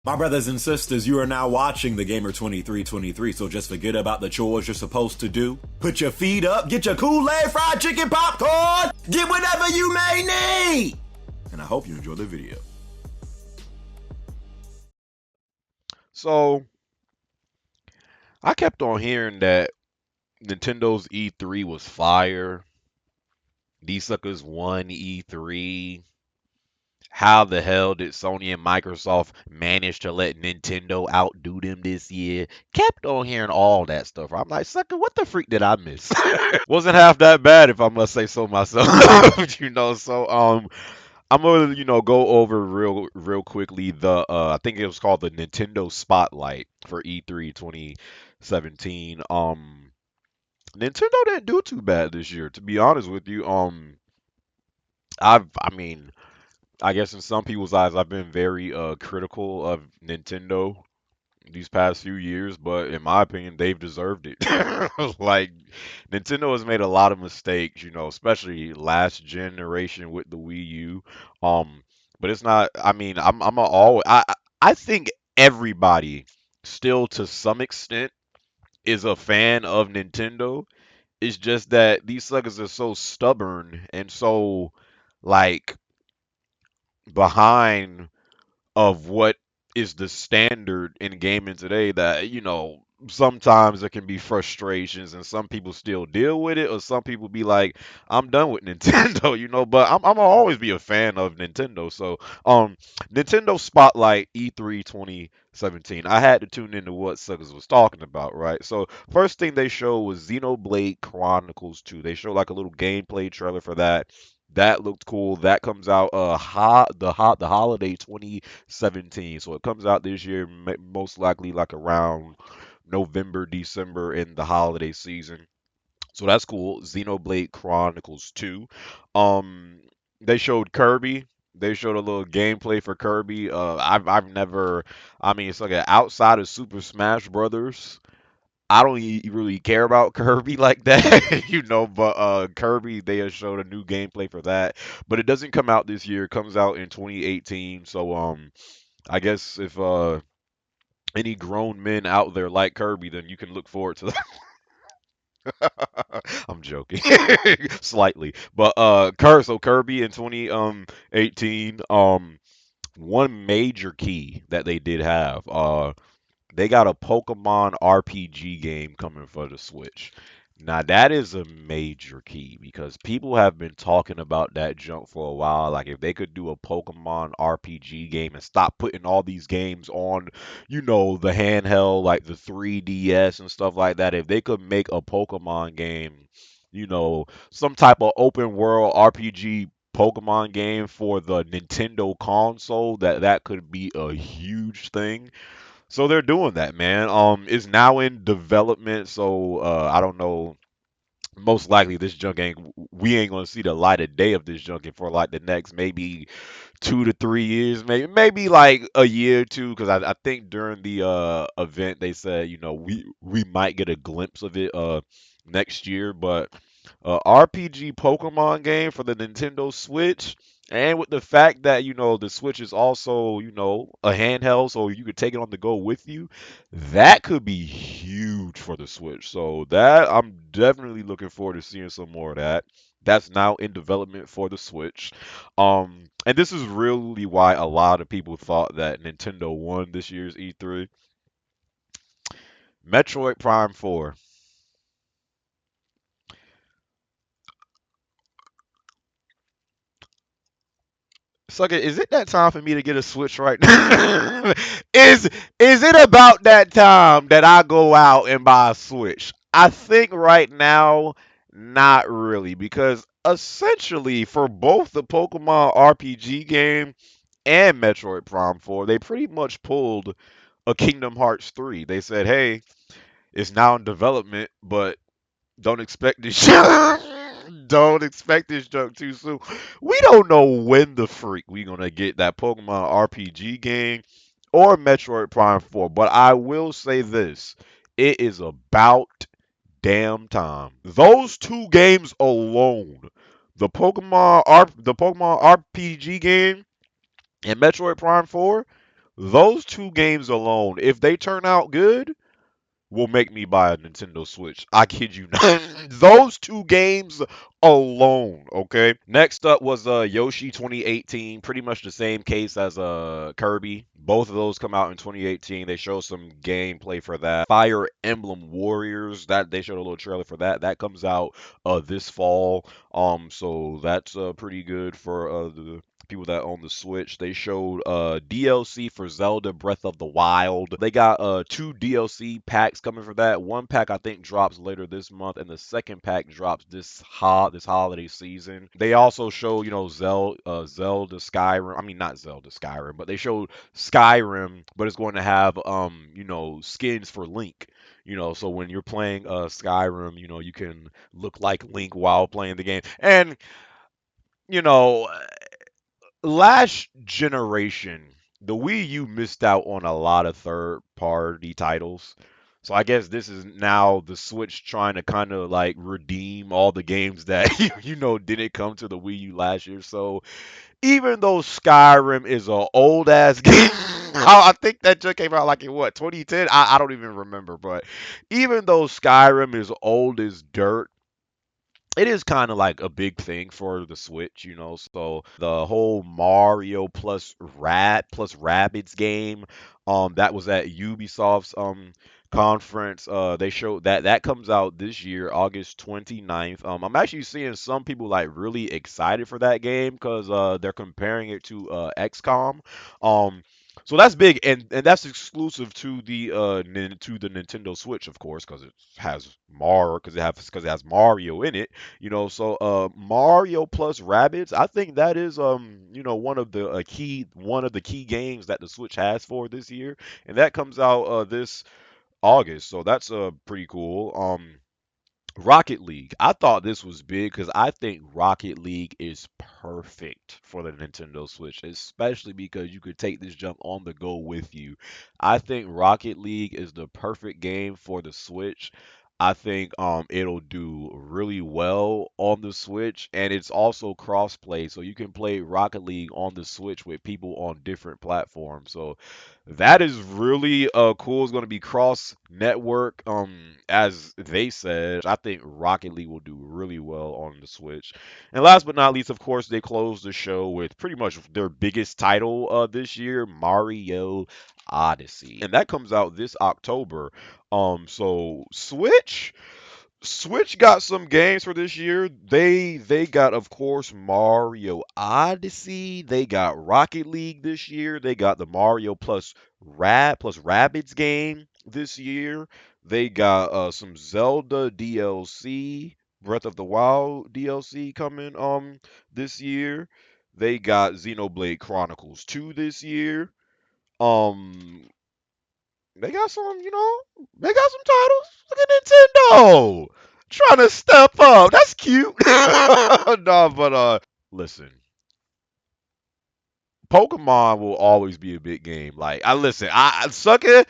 My brothers and sisters, you are now watching the Gamer 2323, so just forget about the chores you're supposed to do. Put your feet up, get your Kool-Aid, fried chicken, popcorn, get whatever you may need! And I hope you enjoy the video. So I kept on hearing that Nintendo's E3 was fire. These suckers won E3. How the hell did Sony and Microsoft manage to let Nintendo outdo them this year? Kept on hearing all that stuff. I'm like, sucker, what the freak did I miss? Wasn't half that bad if I must say so myself. So I'm gonna, go over real quickly the I think it was called the Nintendo Spotlight for E3 2017. Nintendo didn't do too bad this year, to be honest with you. I mean, I guess in some people's eyes, I've been very critical of Nintendo these past few years, but in my opinion, they've deserved it. Like Nintendo has made a lot of mistakes, especially last generation with the Wii U. Um, but it's not. I mean, I'm a always. I think everybody still to some extent is a fan of Nintendo. It's just that these suckers are so stubborn and so like behind of what is the standard in gaming today that sometimes there can be frustrations and some people still deal with it or some people be like I'm done with Nintendo, but I'm gonna always be a fan of Nintendo. So Nintendo Spotlight E3 2017, I had to tune into what suckers was talking about, right? So first thing they showed was Xenoblade Chronicles 2. They showed like a little gameplay trailer for that. That looked cool. That comes out the holiday 2017. So it comes out this year, most likely like around November, December in the holiday season. So that's cool. Xenoblade Chronicles 2. Um, they showed Kirby. They showed a little gameplay for Kirby. I've never. I mean, it's like outside of Super Smash Brothers. I don't really care about Kirby like that, but Kirby, they have showed a new gameplay for that. But it doesn't come out this year. It comes out in 2018. So I guess if any grown men out there like Kirby, then you can look forward to that. I'm joking. Slightly. But so Kirby in 2018, one major key that they did have, they got a Pokemon RPG game coming for the Switch. Now that is a major key because people have been talking about that junk for a while. Like if they could do a Pokemon RPG game and stop putting all these games on, the handheld like the 3DS and stuff like that. If they could make a Pokemon game, some type of open world RPG Pokemon game for the Nintendo console, that could be a huge thing. So they're doing that, man. It's now in development, so I don't know. Most likely, this junk ain't. We ain't gonna see the light of day of this junk for like the next maybe 2 to 3 years, maybe like a year or two. Because I think during the event they said we might get a glimpse of it next year. But RPG Pokemon game for the Nintendo Switch. And with the fact that, the Switch is also, a handheld, so you could take it on the go with you, that could be huge for the Switch. So that I'm definitely looking forward to seeing some more of that. That's now in development for the Switch. And this is really why a lot of people thought that Nintendo won this year's E3. Metroid Prime 4. Sucker, is it that time for me to get a Switch right now? Is it about that time that I go out and buy a Switch? I think right now, not really, because essentially for both the Pokemon RPG game and Metroid Prime 4, they pretty much pulled a Kingdom Hearts 3. They said, hey, it's now in development, but don't expect this don't expect this junk too soon. We don't know when the freak we gonna get that Pokemon RPG game or Metroid Prime 4, but I will say this. It is about damn time. Those two games alone, the Pokemon RPG game and Metroid Prime 4, Those two games alone, if they turn out good, will make me buy a Nintendo Switch. I kid you not. Those two games alone, okay? Next up was Yoshi 2018, pretty much the same case as Kirby. Both of those come out in 2018. They show some gameplay for that. Fire Emblem Warriors, that they showed a little trailer for that. That comes out this fall. So that's pretty good for the people that own the Switch. They showed DLC for Zelda Breath of the Wild. They got two DLC packs coming for that. One pack I think drops later this month, and the second pack drops this holiday season. They also showed, you know, Zelda Skyrim. I mean, not Zelda Skyrim, but they showed Skyrim, but it's going to have you know, skins for Link. You know, so when you're playing Skyrim, you know, you can look like Link while playing the game. And you know, last generation, the Wii U missed out on a lot of third party titles. So I guess this is now the Switch trying to kind of like redeem all the games that you know didn't come to the Wii U last year. So even though Skyrim is an old ass game, I think that just came out like in what 2010. I don't even remember, but even though Skyrim is old as dirt, it is kind of like a big thing for the Switch, you know. So the whole Mario plus Rabbids game, that was at Ubisoft's conference. They showed that comes out this year, August 29th. I'm actually seeing some people like really excited for that game because they're comparing it to XCOM. Um, so that's big, and that's exclusive to the to the Nintendo Switch, of course, because it has because it has Mario in it, you know. So Mario plus Rabbids, I think that is you know, one of the key games that the Switch has for this year, and that comes out this August. So that's pretty cool. Rocket League. I thought this was big because I think Rocket League is perfect for the Nintendo Switch, especially because you could take this jump on the go with you. I think Rocket League is the perfect game for the Switch. I think it'll do really well on the Switch, and it's also cross-play, so you can play Rocket League on the Switch with people on different platforms. So that is really cool. It's going to be cross network, as they said. I think Rocket League will do really well on the Switch. And last but not least, of course, they closed the show with pretty much their biggest title this year, Mario Odyssey. And that comes out this October. So Switch got some games for this year. They got, of course, Mario Odyssey. They got Rocket League this year. They got the Mario plus Rabbids game this year. They got some Zelda DLC, Breath of the Wild DLC coming this year. They got Xenoblade Chronicles 2 this year. Um they got some, you know, they got some titles. Look at Nintendo trying to step up. That's cute. No, but listen, Pokemon will always be a big game. Like, I listen, I sucker.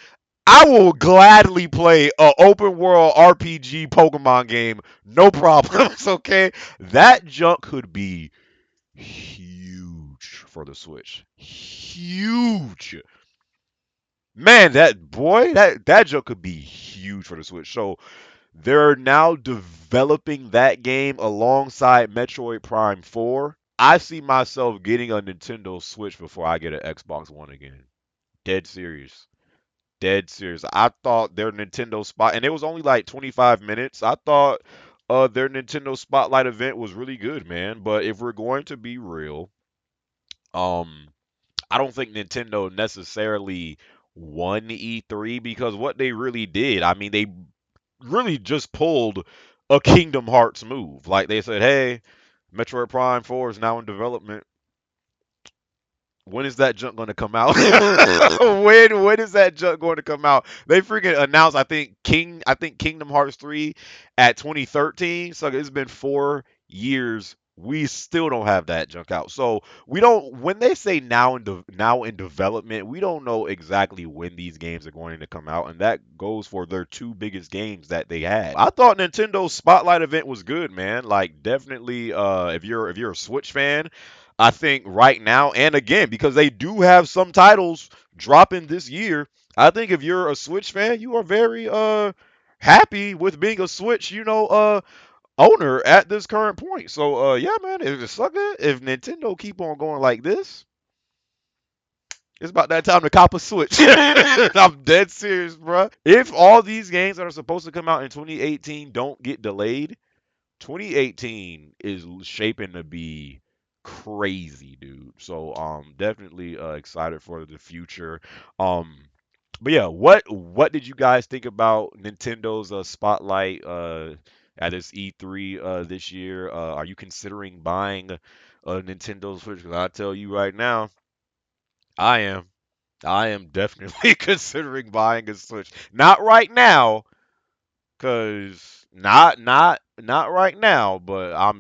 I will gladly play a open world RPG Pokemon game, no problems. Okay, that junk could be huge for the Switch. Huge. Man, that joke could be huge for the Switch. So they're now developing that game alongside Metroid Prime 4. I see myself getting a Nintendo Switch before I get an Xbox One again. Dead serious. Dead serious. I thought their Nintendo spot, and it was only like 25 minutes. I thought their Nintendo Spotlight event was really good, man. But if we're going to be real, um I don't think Nintendo necessarily won E3 because what they really did, I mean, they really just pulled a Kingdom Hearts move. Like they said, hey, Metroid Prime 4 is now in development. When is that junk going to come out? When is that junk going to come out? They freaking announced I think Kingdom Hearts 3 at 2013. So it's been 4 years. We still don't have that junk out. So we don't when they say now in development, we don't know exactly when these games are going to come out, and that goes for their two biggest games that they had. I thought Nintendo's Spotlight event was good, man. Like definitely if you're a Switch fan, I think right now, and again, because they do have some titles dropping this year, I think if you're a Switch fan, you are very happy with being a Switch, owner at this current point. So yeah, man, if it's sucker, if Nintendo keep on going like this, it's about that time to cop a Switch. I'm dead serious, bro. If all these games that are supposed to come out in 2018 don't get delayed, 2018 is shaping to be crazy, dude. So definitely excited for the future. Um but yeah, what did you guys think about Nintendo's spotlight at its E3 this year? Are you considering buying a Nintendo Switch? 'Cause I tell you right now, I am. I am definitely considering buying a Switch. Not right now, cause not right now, but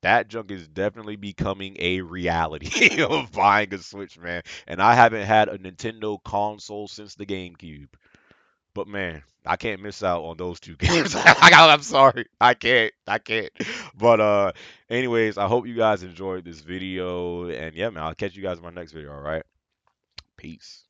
that junk is definitely becoming a reality of buying a Switch, man. And I haven't had a Nintendo console since the GameCube. But man, I can't miss out on those two games. I'm sorry. I can't. But anyways, I hope you guys enjoyed this video. And yeah, man, I'll catch you guys in my next video, all right? Peace.